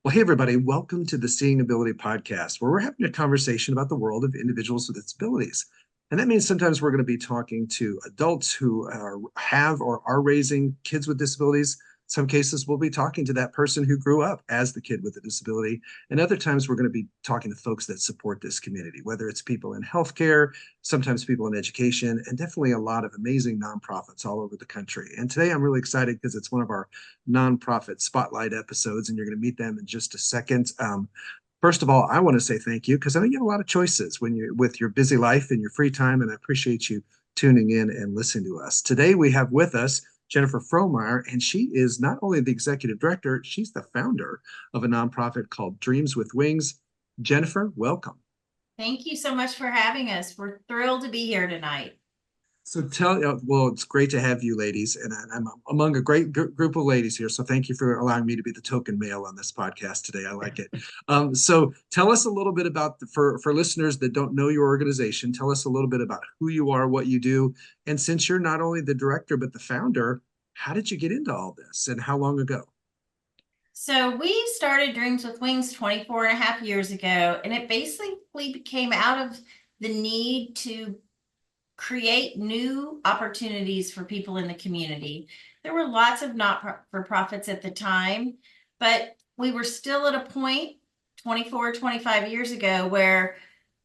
Well, hey, everybody, welcome to the Seeing Ability podcast, where we're having a conversation about the world of individuals with disabilities. And that means sometimes we're going to be talking to adults who have or are raising kids with disabilities. Some cases we'll be talking to that person who grew up as the kid with a disability. And other times we're going to be talking to folks that support this community, whether it's people in healthcare, sometimes people in education, and definitely a lot of amazing nonprofits all over the country. And today I'm really excited because it's one of our nonprofit spotlight episodes, and you're going to meet them in just a second. First of all, I want to say thank you because I know you have a lot of choices when you're with your busy life and your free time, and I appreciate you tuning in and listening to us. Today, we have with us Jennifer Frohmeyer, and she is not only the executive director, she's the founder of a nonprofit called Dreams with Wings. Jennifer, welcome. Thank you so much for having us. We're thrilled to be here tonight. So well, it's great to have you ladies, and I'm among a great group of ladies here. So thank you for allowing me to be the token male on this podcast today. I like it. So tell us a little bit about for listeners that don't know your organization. Tell us a little bit about who you are, what you do, and since you're not only the director but the founder, how did you get into all this, and how long ago? So we started Dreams with Wings 24 and a half years ago, and it basically came out of the need to create new opportunities for people in the community. There were lots of not-for-profits at the time, but we were still at a point 24, 25 years ago where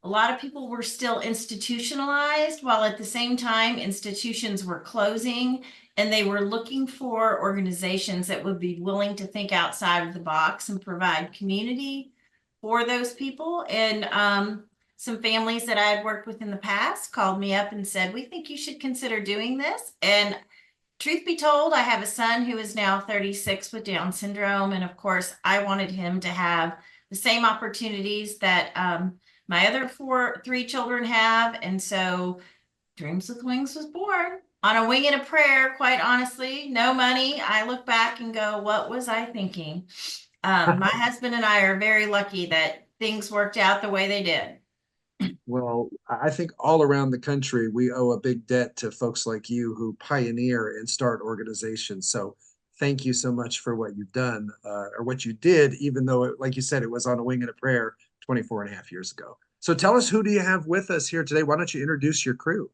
a lot of people were still institutionalized, while at the same time institutions were closing, and they were looking for organizations that would be willing to think outside of the box and provide community for those people. And some families that I had worked with in the past called me up and said, "We think you should consider doing this." And truth be told, I have a son who is now 36 with Down syndrome. And of course, I wanted him to have the same opportunities that my other three children have. And so Dreams with Wings was born on a wing and a prayer, quite honestly. No money. I look back and go, what was I thinking? My husband and I are very lucky that things worked out the way they did. Well, I think all around the country, we owe a big debt to folks like you who pioneer and start organizations. So thank you so much for what you've done, or what you did, even though, like you said, it was on a wing and a prayer 24 and a half years ago. So tell us, who do you have with us here today? Why don't you introduce your crew?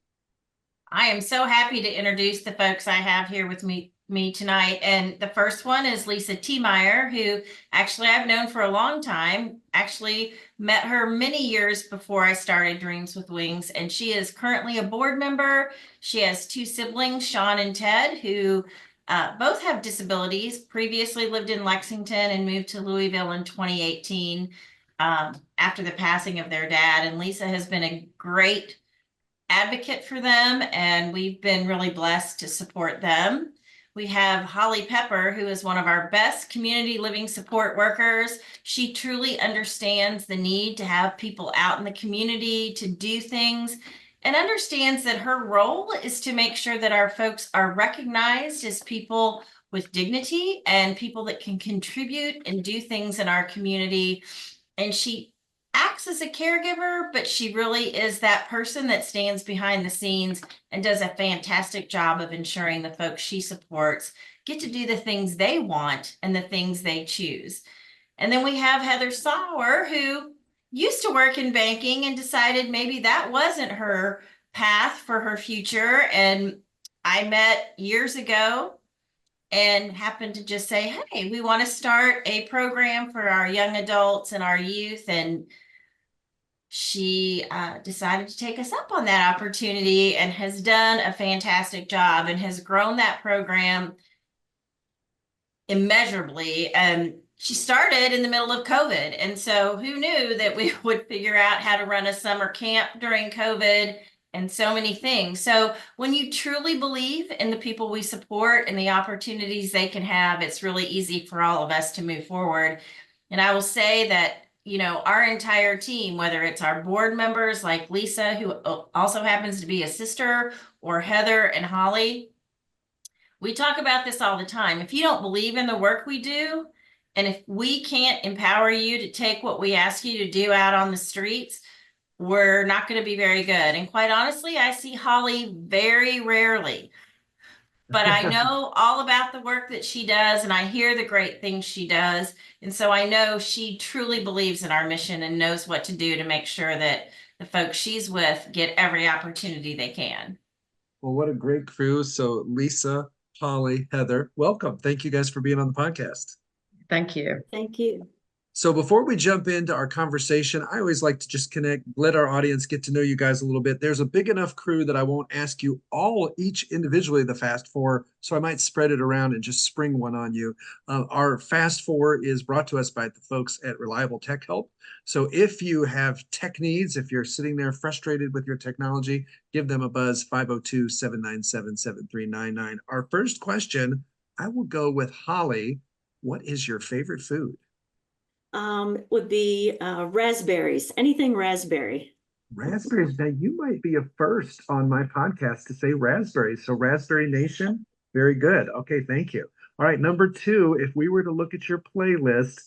I am so happy to introduce the folks I have here with me tonight. And the first one is Lisa T. Meyer, who actually I've known for a long time. Actually met her many years before I started Dreams with Wings, and she is currently a board member. She has two siblings, Sean and Ted, who both have disabilities, previously lived in Lexington and moved to Louisville in 2018 after the passing of their dad. And Lisa has been a great advocate for them, and we've been really blessed to support them. We have Holly Pepper, who is one of our best community living support workers. She truly understands the need to have people out in the community to do things, and understands that her role is to make sure that our folks are recognized as people with dignity and people that can contribute and do things in our community. And she acts as a caregiver, but she really is that person that stands behind the scenes and does a fantastic job of ensuring the folks she supports get to do the things they want and the things they choose. And then we have Heather Sauer, who used to work in banking and decided maybe that wasn't her path for her future. And I met years ago and happened to just say, hey, we want to start a program for our young adults and our youth. And she decided to take us up on that opportunity and has done a fantastic job and has grown that program immeasurably. And she started in the middle of COVID. And so who knew that we would figure out how to run a summer camp during COVID and so many things. So when you truly believe in the people we support and the opportunities they can have, it's really easy for all of us to move forward. And I will say that, you know, our entire team, whether it's our board members like Lisa, who also happens to be a sister, or Heather and Holly, we talk about this all the time. If you don't believe in the work we do, and if we can't empower you to take what we ask you to do out on the streets, we're not going to be very good. And quite honestly, I see Holly very rarely. but I know all about the work that she does and I hear the great things she does. And so I know she truly believes in our mission and knows what to do to make sure that the folks she's with get every opportunity they can. Well, what a great crew. So Lisa, Holly, Heather, welcome. Thank you guys for being on the podcast. Thank you. Thank you. So before we jump into our conversation, I always like to just connect, let our audience get to know you guys a little bit. There's a big enough crew that I won't ask you all each individually the Fast Four, so I might spread it around and just spring one on you. Our Fast Four is brought to us by the folks at Reliable Tech Help. So if you have tech needs, if you're sitting there frustrated with your technology, give them a buzz, 502-797-7399. Our first question, I will go with Holly. What is your favorite food? Would be raspberries, anything raspberry. Raspberries. Now, you might be a first on my podcast to say raspberries. So, Raspberry Nation, very good. Okay, thank you. All right, number two, if we were to look at your playlist,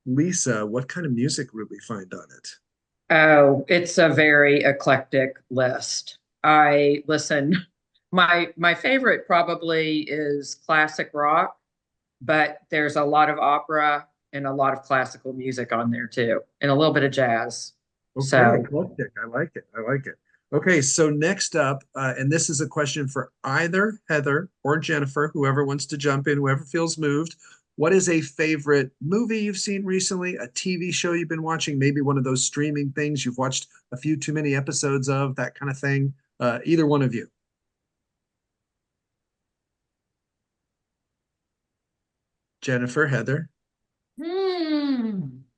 Lisa, what kind of music would we find on it? Oh, it's a very eclectic list. I listen, my favorite probably is classic rock, but there's a lot of opera and a lot of classical music on there too, and a little bit of jazz. Okay, So eclectic. I like it. I like it. Okay, so next up, and this is a question for either Heather or Jennifer, whoever wants to jump in, whoever feels moved. What is a favorite movie you've seen recently, a TV show you've been watching, maybe one of those streaming things you've watched a few too many episodes of, that kind of thing? Either one of you. Jennifer, Heather.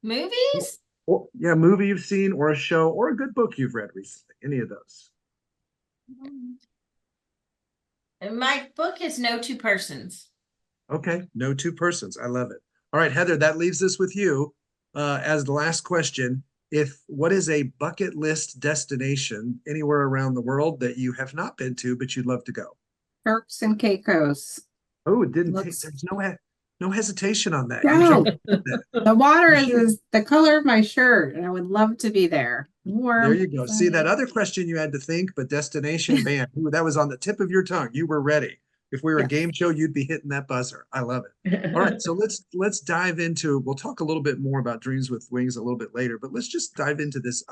Movies? Oh, yeah, movie you've seen or a show or a good book you've read recently. Any of those. And my book is No Two Persons. Okay, no two persons. I love it. All right, Heather, that leaves us with you as the last question. What is a bucket list destination anywhere around the world that you have not been to, but you'd love to go? Turks and Caicos. Oh, it didn't take, Looks- there's no hesitation on that. You No, jumped in there. the water is the color of my shirt, and I would love to be there. Warm. There you go. See, sunny. that other question you had to think, but destination band, ooh, that was on the tip of your tongue. You were ready. If we were a Yes. game show, you'd be hitting that buzzer. I love it. All right, so let's dive into. We'll talk a little bit more about Dreams with Wings a little bit later, but let's just dive into this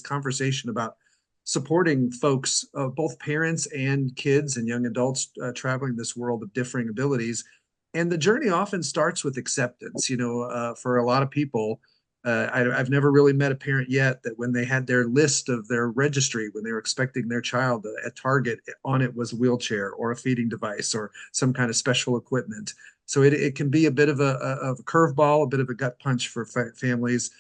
conversation about supporting folks, both parents and kids and young adults traveling this world of differing abilities. And the journey often starts with acceptance. For a lot of people, I've never really met a parent yet that when they had their list of their registry, when they were expecting their child at Target, on it was a wheelchair or a feeding device or some kind of special equipment. So it can be a bit of a curveball, a bit of a gut punch for families.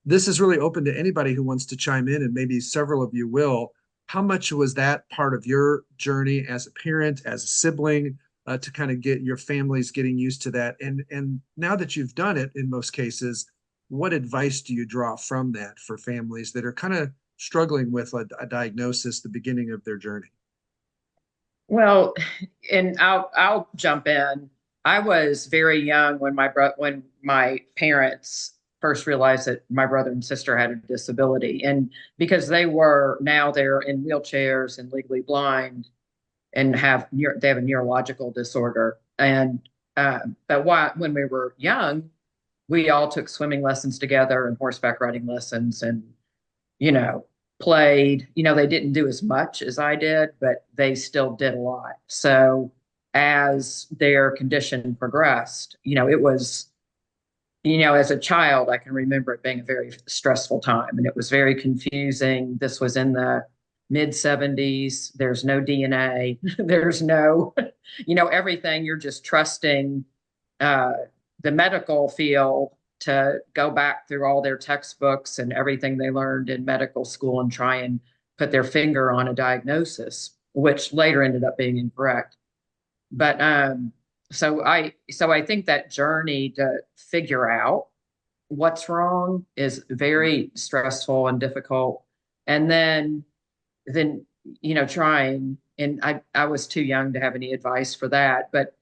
This is really open to anybody who wants to chime in, and maybe several of you will. How much was that part of your journey as a parent, as a sibling, to kind of get your families getting used to that? And now that you've done it in most cases, what advice do you draw from that for families that are kind of struggling with a diagnosis, the beginning of their journey? Well, and I'll jump in. I was very young when my parents first realized that my brother and sister had a disability, and because they're in wheelchairs and legally blind, and they have a neurological disorder. And but when we were young, we all took swimming lessons together and horseback riding lessons, and played. They didn't do as much as I did, but they still did a lot. So as their condition progressed, it was, as a child, I can remember it being a very stressful time, and it was very confusing. This was in the mid 70s. There's no DNA. There's no, everything. You're just trusting the medical field to go back through all their textbooks and everything they learned in medical school and try and put their finger on a diagnosis, which later ended up being incorrect. But so I think that journey to figure out what's wrong is very stressful and difficult. And then trying, and I was too young to have any advice for that, but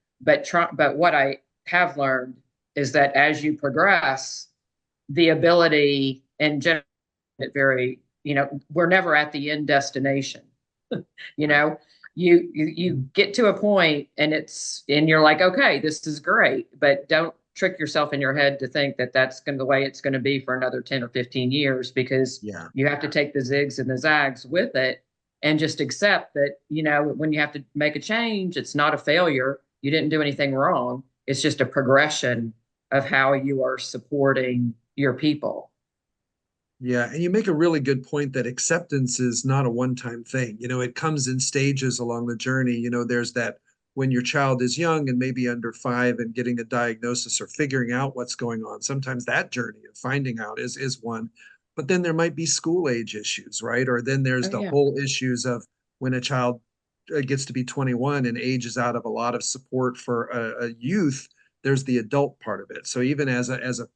what I have learned is that as you progress, the ability and we're never at the end destination, you get to a point and you're like, okay, this is great, but don't trick yourself in your head to think that that's going to the way it's going to be for another 10 or 15 years, because Yeah. you have to take the zigs and the zags with it and just accept that, when you have to make a change, it's not a failure. You didn't do anything wrong. It's just a progression of how you are supporting your people. Yeah, and you make a really good point that acceptance is not a one-time thing. It comes in stages along the journey. There's that when your child is young and maybe under 5 and getting a diagnosis or figuring out what's going on. Sometimes that journey of finding out is one. But then there might be school age issues, right? Or then there's Oh, the yeah. whole issues of when a child gets to be 21 and ages out of a lot of support for a youth, there's the adult part of it. So even as a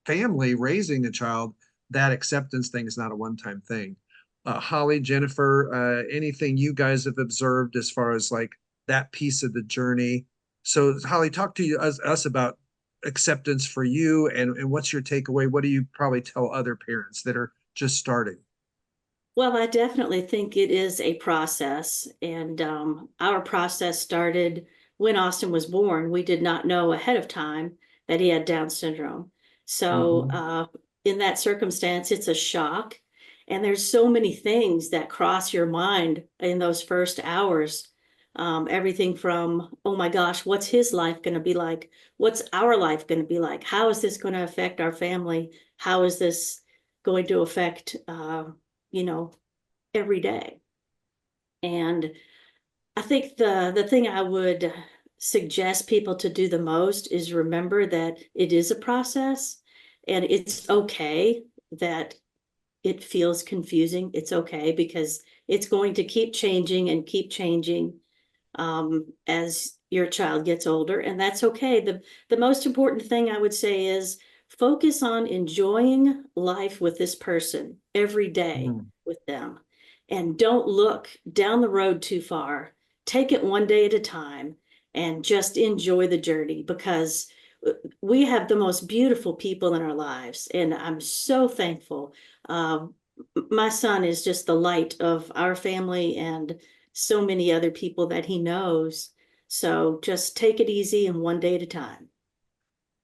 family raising a child, that acceptance thing is not a one-time thing. Holly, Jennifer, anything you guys have observed as far as like that piece of the journey? So Holly, talk to us about acceptance for you, and what's your takeaway? What do you probably tell other parents that are just starting? Well, I definitely think it is a process. And our process started when Austin was born. We did not know ahead of time that he had Down syndrome. So in that circumstance, it's a shock. And there's so many things that cross your mind in those first hours. Everything from, oh my gosh, what's his life going to be like? What's our life going to be like? How is this going to affect our family? How is this going to affect you know, every day? And I think the thing I would suggest people to do the most is remember that it is a process, and it's okay that it feels confusing. It's okay, because it's going to keep changing and keep changing as your child gets older, and that's okay. The most important thing I would say is focus on enjoying life with this person every day with them, and don't look down the road too far. Take it one day at a time and just enjoy the journey, because we have the most beautiful people in our lives, and I'm so thankful. My son is just the light of our family and so many other people that he knows. So just take it easy and one day at a time.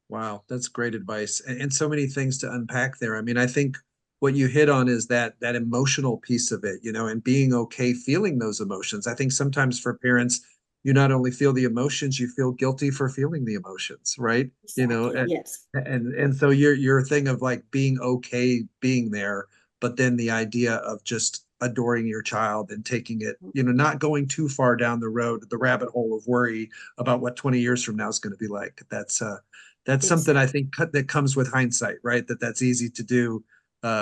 Wow, that's great advice, and so many things to unpack there. I mean, I think what you hit on is that emotional piece of it, and being okay feeling those emotions. I think sometimes for parents, you not only feel the emotions, you feel guilty for feeling the emotions, right? Exactly. Yes. And so your thing of like being okay being there, but then the idea of just adoring your child and taking it, not going too far down the road, the rabbit hole of worry about what 20 years from now is going to be like. That's something I Exactly. think that comes with hindsight, right? That's easy to do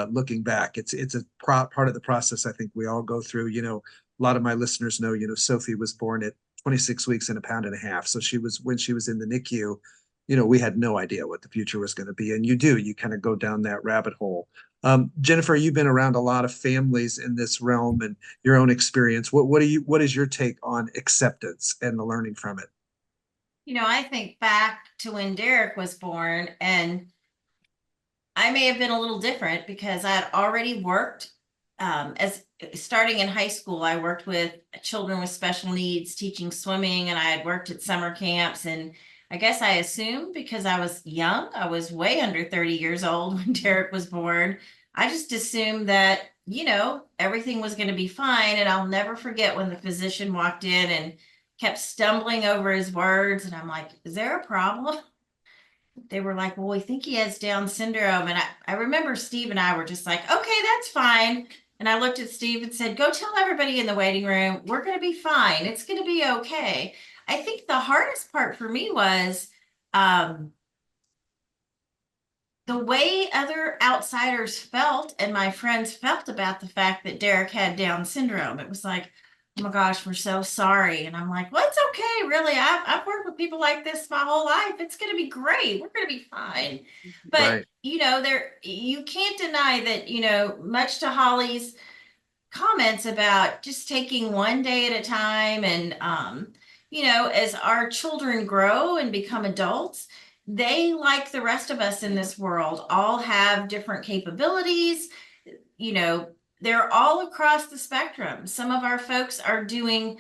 looking back. It's a part of the process I think we all go through. A lot of my listeners know, Sophie was born at 26 weeks and a pound and a half. So when she was in the NICU, we had no idea what the future was going to be. And you kind of go down that rabbit hole. Jennifer, you've been around a lot of families in this realm and your own experience. What is your take on acceptance and the learning from it? I think back to when Derek was born, and I may have been a little different because I had already worked as starting in high school. I worked with children with special needs, teaching swimming, and I had worked at summer camps. And I guess I assumed because I was young, I was way under 30 years old when Derek was born. I just assumed that, everything was going to be fine. And I'll never forget when the physician walked in and kept stumbling over his words. And I'm like, is there a problem? They were like, well, we think he has Down syndrome. And I remember Steve and I were just like, okay, that's fine. And I looked at Steve and said, go tell everybody in the waiting room, we're going to be fine. It's going to be okay. I think the hardest part for me was the way other outsiders felt and my friends felt about the fact that Derek had Down syndrome. It was like, oh my gosh, we're so sorry. And I'm like, well, it's okay, really. I've worked with people like this my whole life. It's going to be great. We're going to be fine. But, Right. you can't deny that, much to Holly's comments about just taking one day at a time. And, as our children grow and become adults, they, like the rest of us in this world, all have different capabilities. They're all across the spectrum. Some of our folks are doing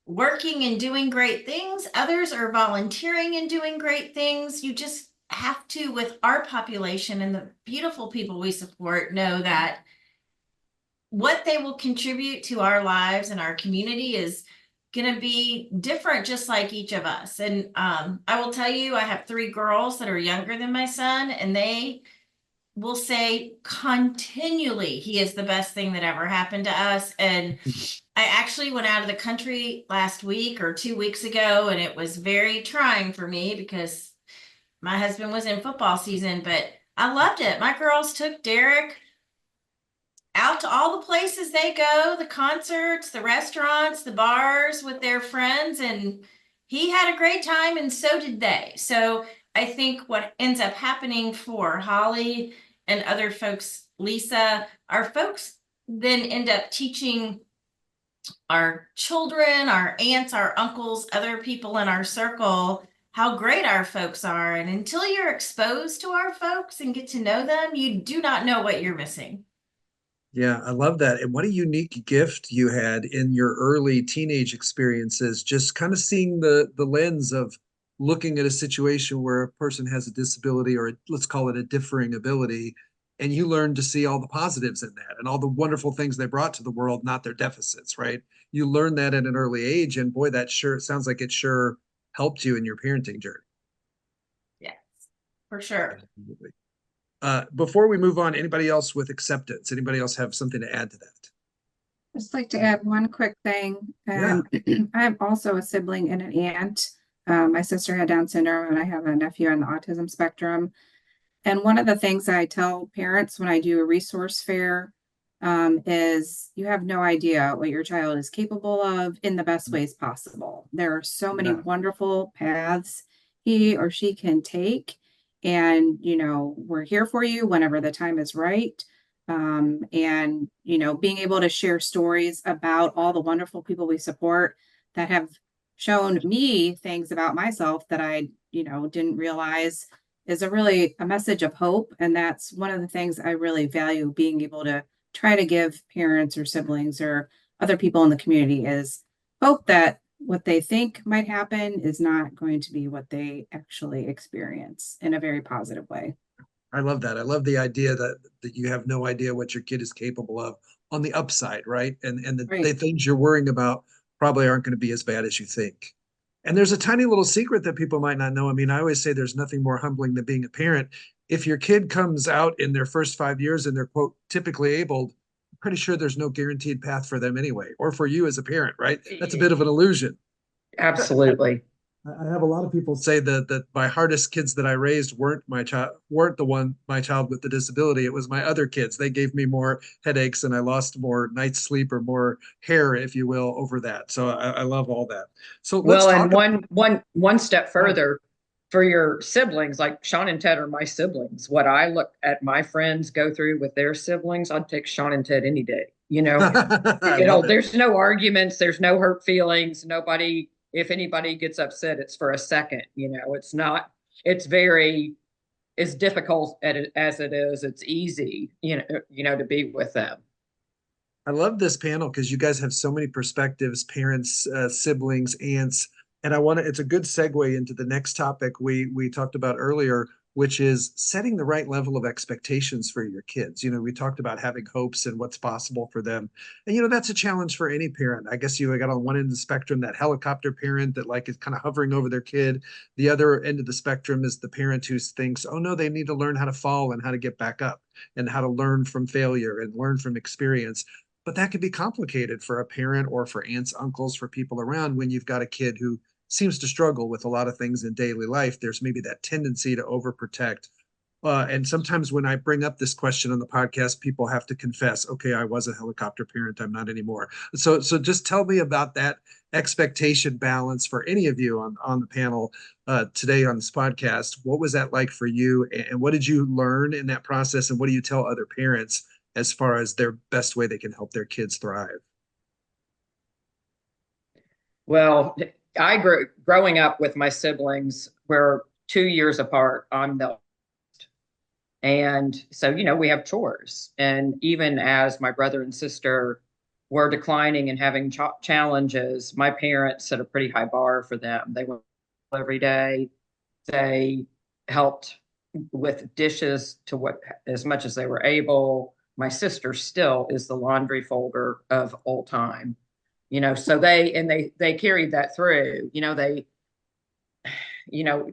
working and doing great things. Others are volunteering and doing great things. You just have to, with our population and the beautiful people we support, know that what they will contribute to our lives and our community is going to be different, just like each of us. And I will tell you, I have 3 girls that are younger than my son, and they will say continually, he is the best thing that ever happened to us. And I actually went out of the country last week or 2 weeks ago, and it was very trying for me because my husband was in football season, but I loved it. My girls took Derek out to all the places they go, the concerts, the restaurants, the bars with their friends, and he had a great time, and so did they. So I think what ends up happening for Holly and other folks, Lisa, our folks then end up teaching our children, our aunts, our uncles, other people in our circle, how great our folks are. And until you're exposed to our folks and get to know them, you do not know what you're missing. Yeah, I love that. And what a unique gift you had in your early teenage experiences, just kind of seeing the lens of looking at a situation where a person has a disability or let's call it a differing ability, and you learned to see all the positives in that and all the wonderful things they brought to the world, not their deficits, right? You learned that at an early age, and boy, that sure sounds like it sure helped you in your parenting journey. Yes, for sure. Absolutely. Before we move on, anybody else with acceptance? Anybody else have something to add to that? Just like to add one quick thing. Yeah. I am also a sibling and an aunt. My sister had Down syndrome, and I have a nephew on the autism spectrum. And one of the things I tell parents when I do a resource fair is you have no idea what your child is capable of in the best ways possible. There are so many Yeah. wonderful paths he or she can take. And, we're here for you whenever the time is right. And, being able to share stories about all the wonderful people we support that have shown me things about myself that I, didn't realize is a message of hope. And that's one of the things I really value being able to try to give parents or siblings or other people in the community is hope that what they think might happen is not going to be what they actually experience in a very positive way. I love that. I love the idea that you have no idea what your kid is capable of on the upside, right? And the Right. things you're worrying about probably aren't going to be as bad as you think. And there's a tiny little secret that people might not know. I mean, I always say there's nothing more humbling than being a parent. If your kid comes out in their first 5 years and they're quote typically abled, I'm pretty sure there's no guaranteed path for them anyway, or for you as a parent, right? That's a bit of an illusion. Absolutely. I have a lot of people say that my hardest kids that I raised weren't my child with the disability. It was my other kids. They gave me more headaches and I lost more night's sleep or more hair, if you will, over that. So I love all that. So let's Well, talk. and one step further for your siblings, like Sean and Ted are my siblings. What I look at my friends go through with their siblings, I'd take Sean and Ted any day. There's no arguments, there's no hurt feelings. Nobody, if anybody gets upset, it's for a second. It's not, it's very, as difficult as it is, it's easy, to be with them. I love this panel because you guys have so many perspectives, parents, siblings, aunts, and it's a good segue into the next topic we talked about earlier, which is setting the right level of expectations for your kids. We talked about having hopes and what's possible for them. And that's a challenge for any parent. I guess you got on one end of the spectrum that helicopter parent that is kind of hovering over their kid. The other end of the spectrum is the parent who thinks, oh no, they need to learn how to fall and how to get back up and how to learn from failure and learn from experience. But that can be complicated for a parent or for aunts, uncles, for people around when you've got a kid who seems to struggle with a lot of things in daily life. There's maybe that tendency to overprotect. And sometimes when I bring up this question on the podcast, people have to confess, okay, I was a helicopter parent, I'm not anymore. So just tell me about that expectation balance for any of you on the panel today on this podcast. What was that like for you? And what did you learn in that process? And what do you tell other parents as far as their best way they can help their kids thrive? Well, growing up with my siblings, we're 2 years apart. I'm the oldest. And so, we have chores. And even as my brother and sister were declining and having challenges, my parents set a pretty high bar for them. They went every day. They helped with dishes to what as much as they were able. My sister still is the laundry folder of all time, so they carried that through,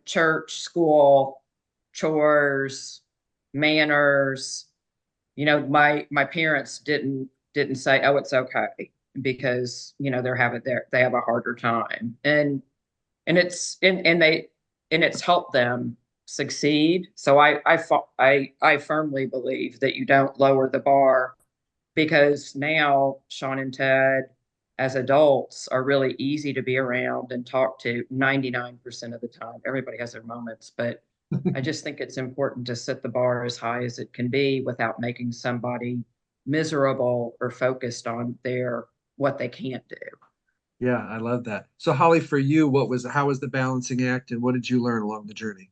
church, school, chores, manners. My parents didn't say, oh, it's okay, because they have a harder time, and it's helped them succeed. So I firmly believe that you don't lower the bar, because now Sean and Ted as adults are really easy to be around and talk to 99% of the time. Everybody has their moments, but I just think it's important to set the bar as high as it can be without making somebody miserable or focused on what they can't do. Yeah, I love that. So Holly, for you, how was the balancing act and what did you learn along the journey?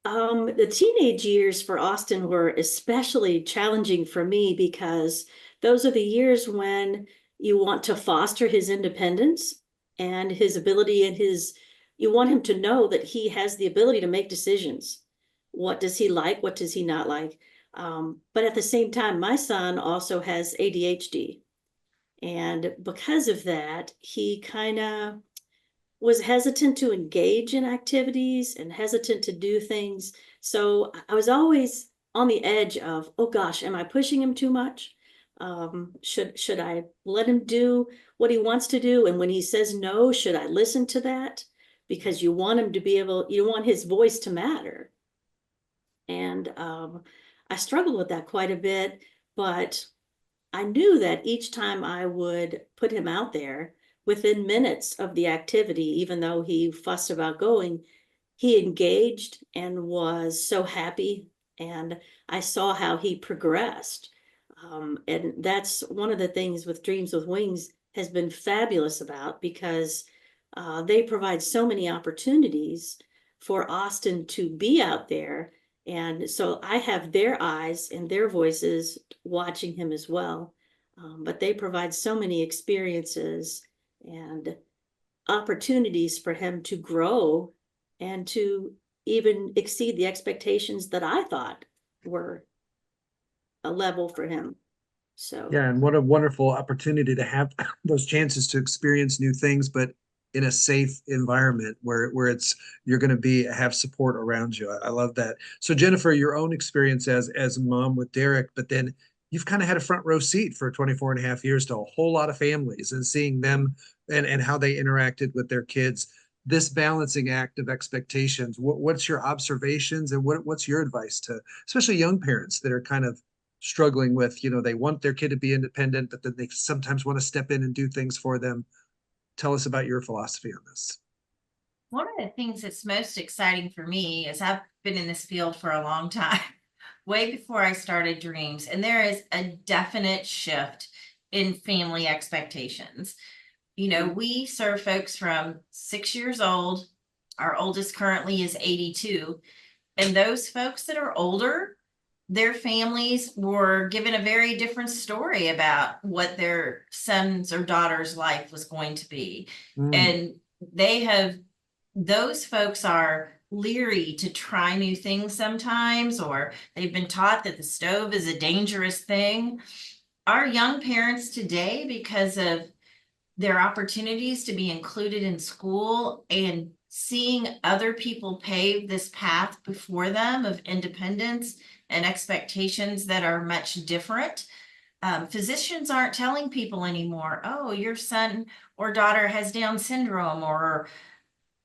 The teenage years for Austin were especially challenging for me because those are the years when you want to foster his independence and his ability and you want him to know that he has the ability to make decisions. What does he like? What does he not like? But at the same time, my son also has ADHD. And because of that, he kind of was hesitant to engage in activities and hesitant to do things. So I was always on the edge of, oh gosh, am I pushing him too much? Should I let him do what he wants to do? And when he says no, should I listen to that? Because you want him to you want his voice to matter. And I struggled with that quite a bit, but I knew that each time I would put him out there, within minutes of the activity, even though he fussed about going, he engaged and was so happy. And I saw how he progressed. And that's one of the things with Dreams with Wings has been fabulous about, because they provide so many opportunities for Austin to be out there. And so I have their eyes and their voices watching him as well. But they provide so many experiences and opportunities for him to grow and to even exceed the expectations that I thought were a level for him. So Yeah, and what a wonderful opportunity to have those chances to experience new things, but in a safe environment where you're going to have support around you. I love that. So Jennifer, your own experience as a mom with Derek, but then you've kind of had a front row seat for 24 and a half years to a whole lot of families and seeing them and how they interacted with their kids. This balancing act of expectations, what's your observations and what's your advice to especially young parents that are kind of struggling with, they want their kid to be independent, but then they sometimes want to step in and do things for them. Tell us about your philosophy on this. One of the things that's most exciting for me is I've been in this field for a long time, way before I started Dreams, and there is a definite shift in family expectations. We serve folks from 6 years old. Our oldest currently is 82. And those folks that are older, their families were given a very different story about what their son's or daughter's life was going to be. And those folks are leery to try new things sometimes, or they've been taught that the stove is a dangerous thing. Our young parents today, because of their opportunities to be included in school and seeing other people pave this path before them of independence and expectations that are much different. Physicians aren't telling people anymore, oh, your son or daughter has Down syndrome or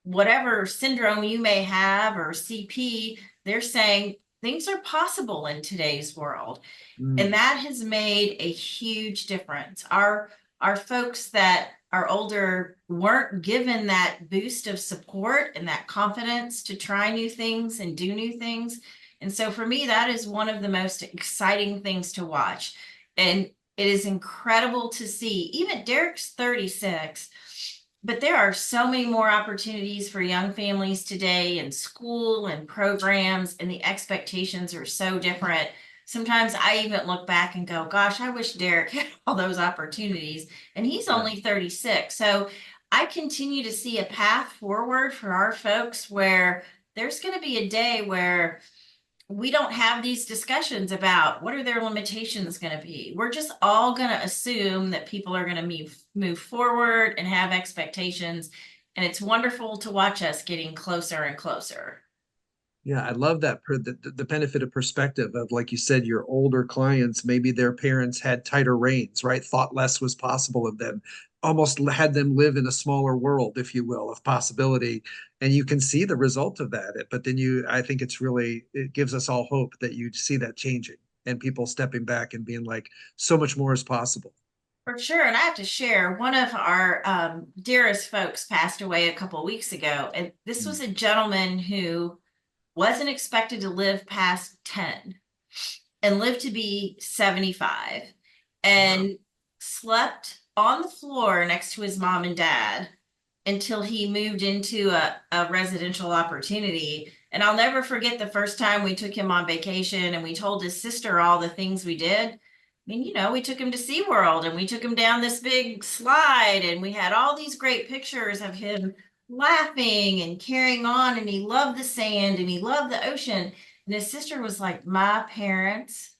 whatever syndrome you may have, or CP. They're saying things are possible in today's world. And that has made a huge difference. Our folks that are older weren't given that boost of support and that confidence to try new things and do new things. And so for me, that is one of the most exciting things to watch. And it is incredible to see. Even Derek's 36, but there are so many more opportunities for young families today in school and programs, and the expectations are so different. sometimes I even look back and go, gosh, I wish Derek had all those opportunities. And he's Yeah. only 36. So I continue to see a path forward for our folks where there's going to be a day where we don't have these discussions about what are their limitations going to be. We're just all going to assume that people are going to move forward and have expectations. And it's wonderful to watch us getting closer and closer. Yeah, I love that the benefit of perspective of, like you said, your older clients, maybe their parents had tighter reins, right? Thought less was possible of them, almost had them live in a smaller world, if you will, of possibility. And you can see the result of that. But then I think it gives us all hope that you see that changing and people stepping back and being like, so much more is possible. For sure. And I have to share, one of our dearest folks passed away a couple weeks ago. And this was a gentleman who wasn't expected to live past 10 and lived to be 75 and slept on the floor next to his mom and dad until he moved into a residential opportunity. And I'll never forget the first time we took him on vacation and we told his sister all the things we did. I mean, you know, we took him to SeaWorld and we took him down this big slide and we had all these great pictures of him laughing and carrying on, and he loved the sand and he loved the ocean. And his sister was like, my parents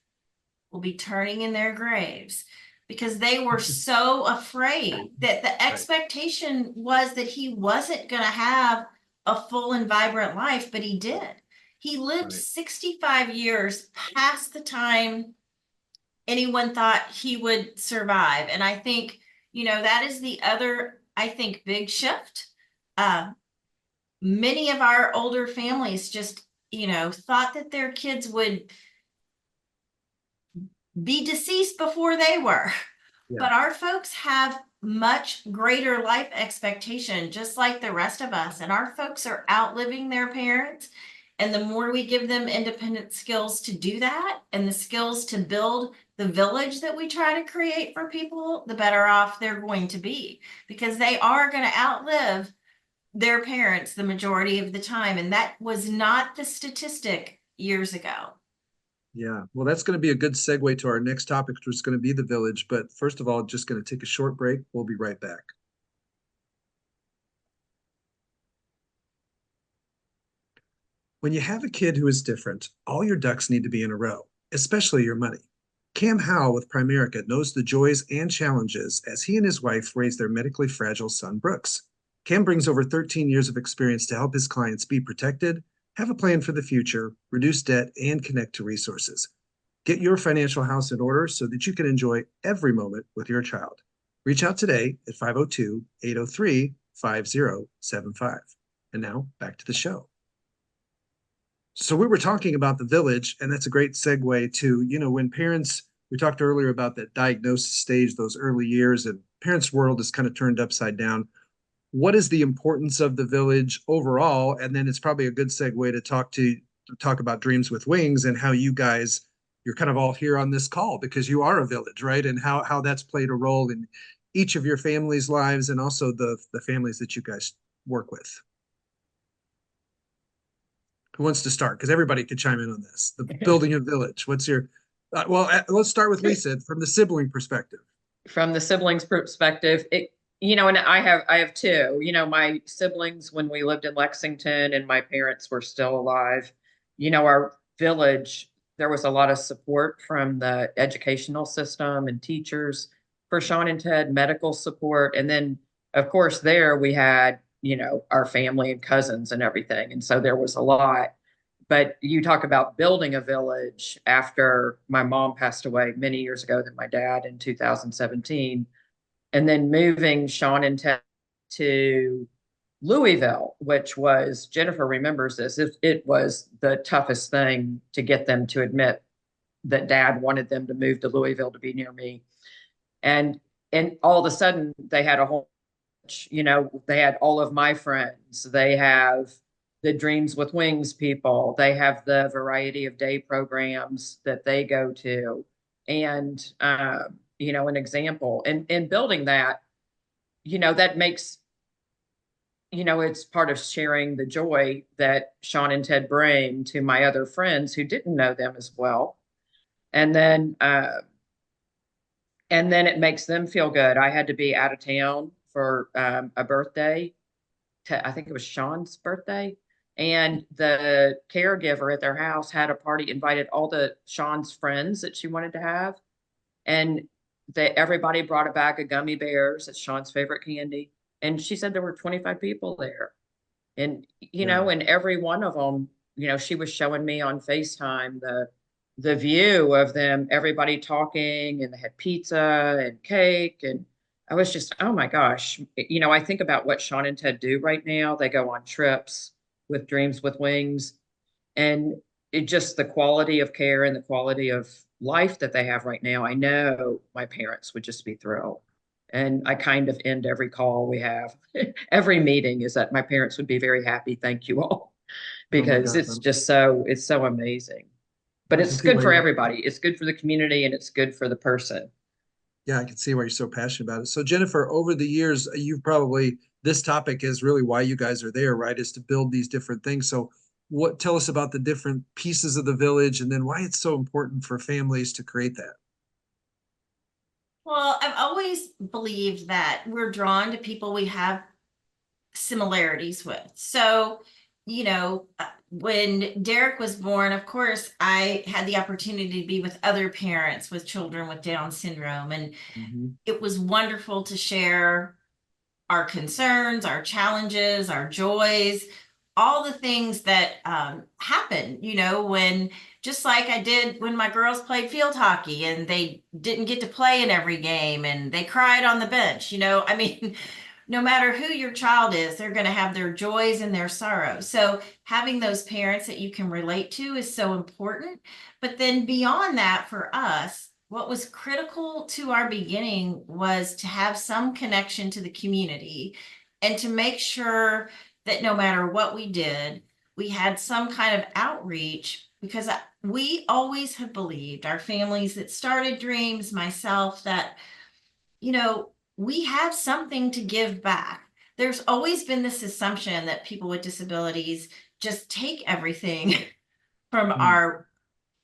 will be turning in their graves, because they were so afraid that the expectation was that he wasn't going to have a full and vibrant life, but he did. He lived Right. 65 years past the time anyone thought he would survive. And I think, you know, that is the other, I think, big shift. Many of our older families just, you know, thought that their kids would be deceased before they were. Yeah. But our folks have much greater life expectation, just like the rest of us. And our folks are outliving their parents. And the more we give them independent skills to do that, and the skills to build the village that we try to create for people, the better off they're going to be, because they are going to outlive their parents the majority of the time. And that was not the statistic years ago. Yeah, well, that's going to be a good segue to our next topic, which is going to be the village. But first of all, just going to take a short break. We'll be right back. When you have a kid who is different, all your ducks need to be in a row, especially your money. Cam Howell with Primerica knows the joys and challenges as he and his wife raise their medically fragile son, Brooks. Cam brings over 13 years of experience to help his clients be protected, have a plan for the future, reduce debt, and connect to resources. Get your financial house in order so that you can enjoy every moment with your child. Reach out today at 502-803-5075. And now back to the show. So we were talking about the village, and that's a great segue to, you know, when parents, we talked earlier about that diagnosis stage, those early years, and parents' world is kind of turned upside down. What is the importance of the village overall? And then it's probably a good segue to talk about Dreams with Wings and how you guys, you're kind of all here on this call because you are a village, right? And how that's played a role in each of your families' lives and also the families that you guys work with. Who wants to start? Because everybody could chime in on this. The building a village. What's your, let's start with Lisa from the sibling perspective. From the siblings perspective, you know, and I have two, you know, my siblings when we lived in Lexington and my parents were still alive, you know, our village, there was a lot of support from the educational system and teachers for Sean and Ted, medical support. And then of course there we had, you know, our family and cousins and everything. And so there was a lot, but you talk about building a village after my mom passed away many years ago than my dad in 2017. And then moving Sean and Ted to Louisville, which was, Jennifer remembers this, it was the toughest thing to get them to admit that dad wanted them to move to Louisville to be near me. And all of a sudden they had a whole, you know, they had all of my friends, they have the Dreams with Wings people, they have the variety of day programs that they go to. And, you know, an example and building that, you know, that makes, you know, it's part of sharing the joy that Sean and Ted bring to my other friends who didn't know them as well. And then it makes them feel good. I had to be out of town for a birthday. I think it was Sean's birthday. And the caregiver at their house had a party, invited all the Sean's friends that she wanted to have. And everybody brought a bag of gummy bears. It's Sean's favorite candy. And she said there were 25 people there. And, and every one of them, she was showing me on FaceTime the view of them, everybody talking, and they had pizza and cake. And I was just, oh my gosh. I think about what Sean and Ted do right now. They go on trips with Dreams with Wings, and it just the quality of care and the quality of life that they have right now. I know my parents would just be thrilled. And I kind of end every call we have, every meeting, is that my parents would be very happy. Thank you all, because gosh, it's so amazing. But I it's can see good why for you- everybody. It's good for the community, and it's good for the person. Yeah, I can see why you're so passionate about it. So Jennifer, over the years, you've this topic is really why you guys are there, right? Is to build these different things. So tell us about the different pieces of the village, and then why it's so important for families to create that. Well, I've always believed that we're drawn to people we have similarities with. So, when Derek was born, of course, I had the opportunity to be with other parents with children with Down syndrome. And it was wonderful to share our concerns, our challenges, our joys, all the things that happen, when, just like I did when my girls played field hockey and they didn't get to play in every game and they cried on the bench, I mean, no matter who your child is, they're going to have their joys and their sorrows. So having those parents that you can relate to is so important. But then beyond that, for us, what was critical to our beginning was to have some connection to the community and to make sure that no matter what we did, we had some kind of outreach, because we always have believed, our families that started Dreams, myself, that, we have something to give back. There's always been this assumption that people with disabilities just take everything from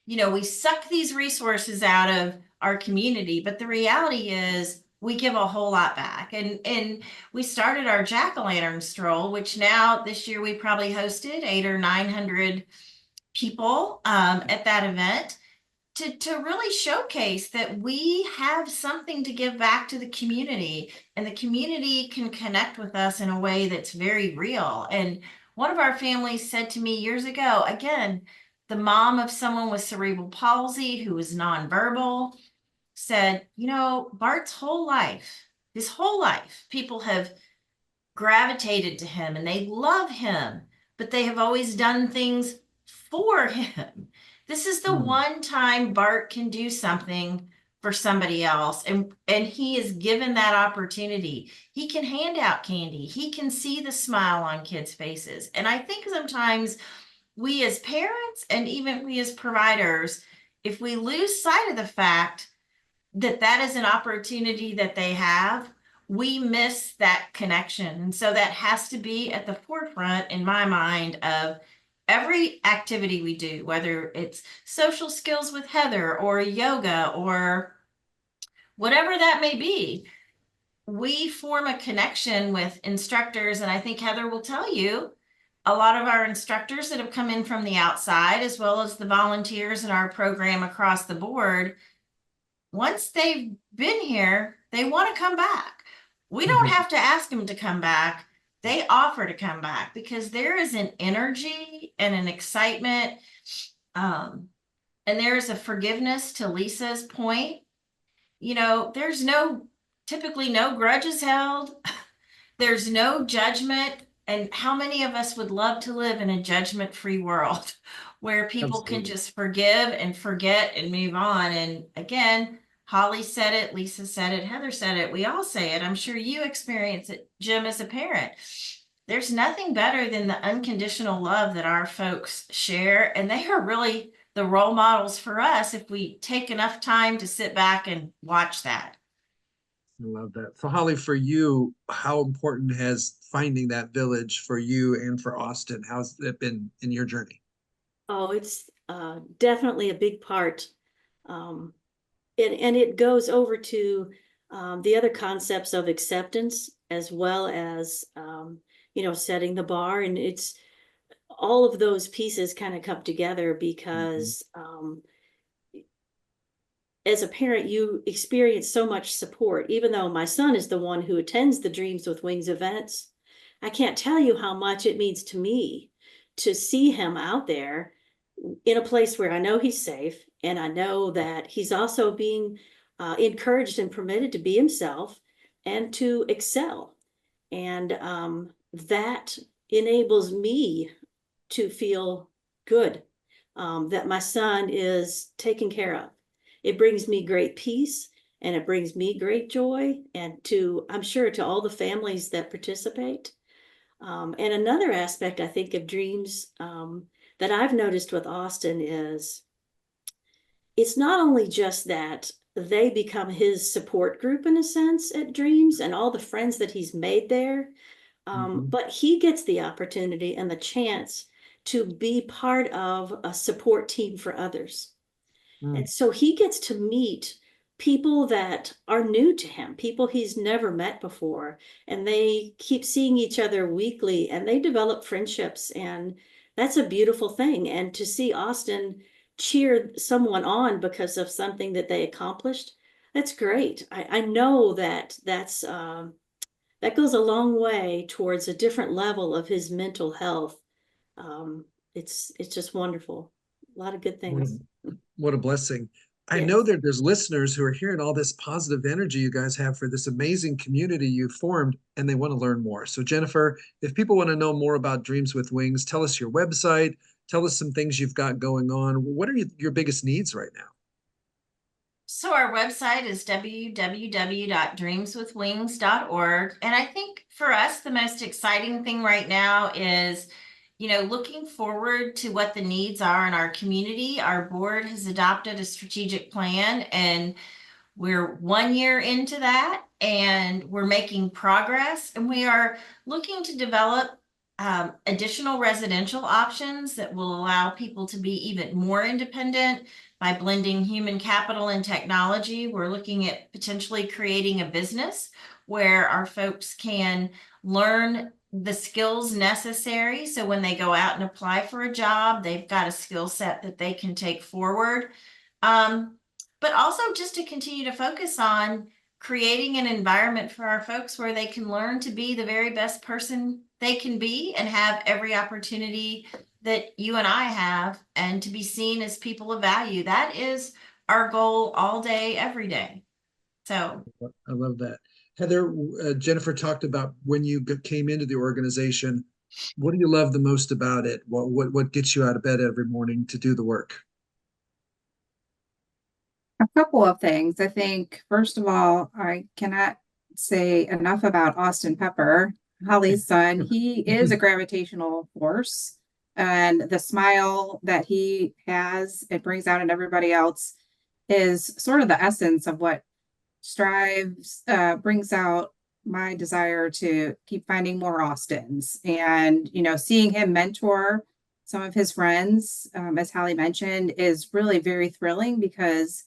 we suck these resources out of our community, but the reality is we give a whole lot back. And we started our Jack-o'-lantern stroll, which now this year we probably hosted 800 or 900 people at that event, to really showcase that we have something to give back to the community, and the community can connect with us in a way that's very real. And one of our families said to me years ago, again, the mom of someone with cerebral palsy who was nonverbal, said, Bart's his whole life, people have gravitated to him and they love him, but they have always done things for him. This is the one time Bart can do something for somebody else, and he is given that opportunity. He can hand out candy. He can see the smile on kids' faces. And I think sometimes we as parents and even we as providers, if we lose sight of the fact that that is an opportunity that they have, we miss that connection. And so that has to be at the forefront in my mind of every activity we do, whether it's social skills with Heather or yoga or whatever that may be. We form a connection with instructors. And I think Heather will tell you, a lot of our instructors that have come in from the outside, as well as the volunteers in our program across the board, once they've been here, they want to come back. We don't have to ask them to come back. They offer to come back because there is an energy and an excitement. And there's a forgiveness, to Lisa's point. There's typically no grudges held. There's no judgment. And how many of us would love to live in a judgment-free world where people can just forgive and forget and move on? And again, Holly said it, Lisa said it, Heather said it, we all say it. I'm sure you experience it, Jim, as a parent. There's nothing better than the unconditional love that our folks share. And they are really the role models for us if we take enough time to sit back and watch that. I love that. So Holly, for you, how important has finding that village for you and for Austin? How's it been in your journey? Oh, it's definitely a big part And it goes over to the other concepts of acceptance as well as setting the bar, and it's all of those pieces kind of come together because as a parent, you experience so much support. Even though my son is the one who attends the Dreams with Wings events, I can't tell you how much it means to me to see him out there in a place where I know he's safe, and I know that he's also being encouraged and permitted to be himself and to excel. And that enables me to feel good, that my son is taken care of. It brings me great peace, and it brings me great joy, and I'm sure to all the families that participate. And another aspect I think of Dreams that I've noticed with Austin is it's not only just that they become his support group in a sense at Dreams and all the friends that he's made there, but he gets the opportunity and the chance to be part of a support team for others. And so he gets to meet people that are new to him, people he's never met before, and they keep seeing each other weekly and they develop friendships, and that's a beautiful thing. And to see Austin cheer someone on because of something that they accomplished, that's great. I know that that goes a long way towards a different level of his mental health. It's just wonderful. A lot of good things. What a blessing. I Yes. know that there's listeners who are hearing all this positive energy you guys have for this amazing community you formed, and they want to learn more. So Jennifer, if people want to know more about Dreams with Wings, tell us your website, tell us some things you've got going on. What are your biggest needs right now? So our website is www.dreamswithwings.org. And I think for us, the most exciting thing right now is, looking forward to what the needs are in our community. Our board has adopted a strategic plan, and we're 1 year into that, and we're making progress, and we are looking to develop additional residential options that will allow people to be even more independent by blending human capital and technology. We're looking at potentially creating a business where our folks can learn the skills necessary. So when they go out and apply for a job, they've got a skill set that they can take forward. But also just to continue to focus on creating an environment for our folks where they can learn to be the very best person they can be and have every opportunity that you and I have, and to be seen as people of value. That is our goal all day, every day. So I love that. Heather, Jennifer talked about when you came into the organization. What do you love the most about it? What gets you out of bed every morning to do the work? A couple of things. I think, first of all, I cannot say enough about Austin Pepper, Holly's son. He is a gravitational force, and the smile that he has, it brings out in everybody else, is sort of the essence of what brings out my desire to keep finding more Austins. And, seeing him mentor some of his friends, as Holly mentioned, is really very thrilling because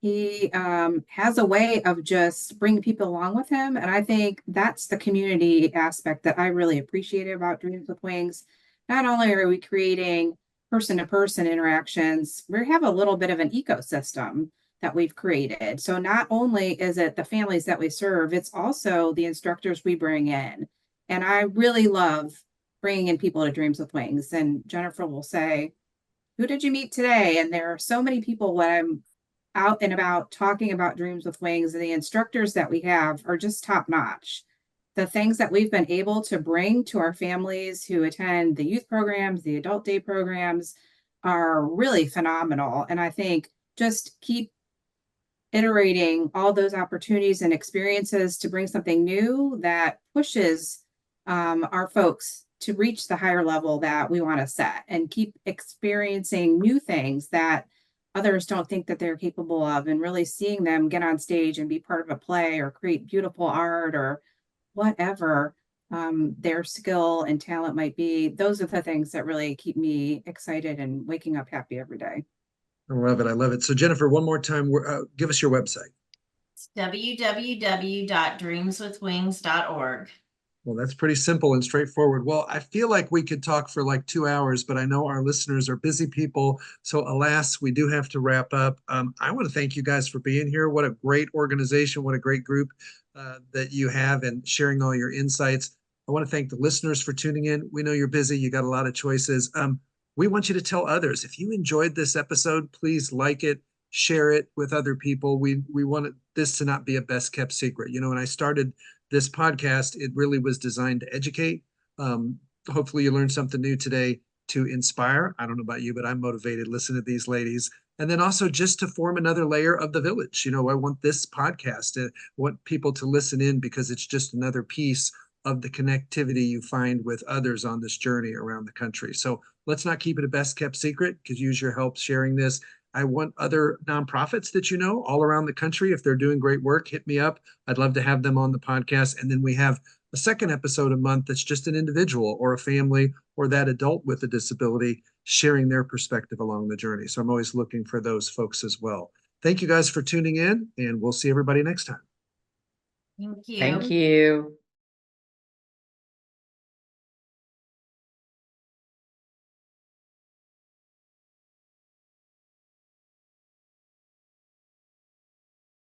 he has a way of just bringing people along with him. And I think that's the community aspect that I really appreciate about Dreams with Wings. Not only are we creating person-to-person interactions, we have a little bit of an ecosystem that we've created. So not only is it the families that we serve, it's also the instructors we bring in. And I really love bringing in people to Dreams with Wings. And Jennifer will say, "Who did you meet today?" And there are so many people when I'm out and about talking about Dreams with Wings, and the instructors that we have are just top notch. The things that we've been able to bring to our families who attend the youth programs, the adult day programs, are really phenomenal. And I think just keep iterating all those opportunities and experiences to bring something new that pushes our folks to reach the higher level that we want to set, and keep experiencing new things that others don't think that they're capable of, and really seeing them get on stage and be part of a play or create beautiful art or whatever their skill and talent might be. Those are the things that really keep me excited and waking up happy every day. I love it. I love it. So Jennifer, one more time, give us your website. It's www.dreamswithwings.org. Well, that's pretty simple and straightforward. Well, I feel like we could talk for like 2 hours, but I know our listeners are busy people. So alas, we do have to wrap up. I want to thank you guys for being here. What a great organization. What a great group that you have and sharing all your insights. I want to thank the listeners for tuning in. We know you're busy. You got a lot of choices. We want you to tell others. If you enjoyed this episode, please like it, share it with other people. We want this to not be a best kept secret. You know, when I started this podcast, it really was designed to educate. Hopefully you learned something new today to inspire. I don't know about you, but I'm motivated. Listen to these ladies. And then also just to form another layer of the village. You know, I want this podcast to want people to listen in because it's just another piece of the connectivity you find with others on this journey around the country. So let's not keep it a best kept secret. Could use your help sharing this. I want other nonprofits that you know all around the country. If they're doing great work, hit me up. I'd love to have them on the podcast. And then we have a second episode a month that's just an individual or a family or that adult with a disability sharing their perspective along the journey. So I'm always looking for those folks as well. Thank you guys for tuning in, and we'll see everybody next time. Thank you. Thank you.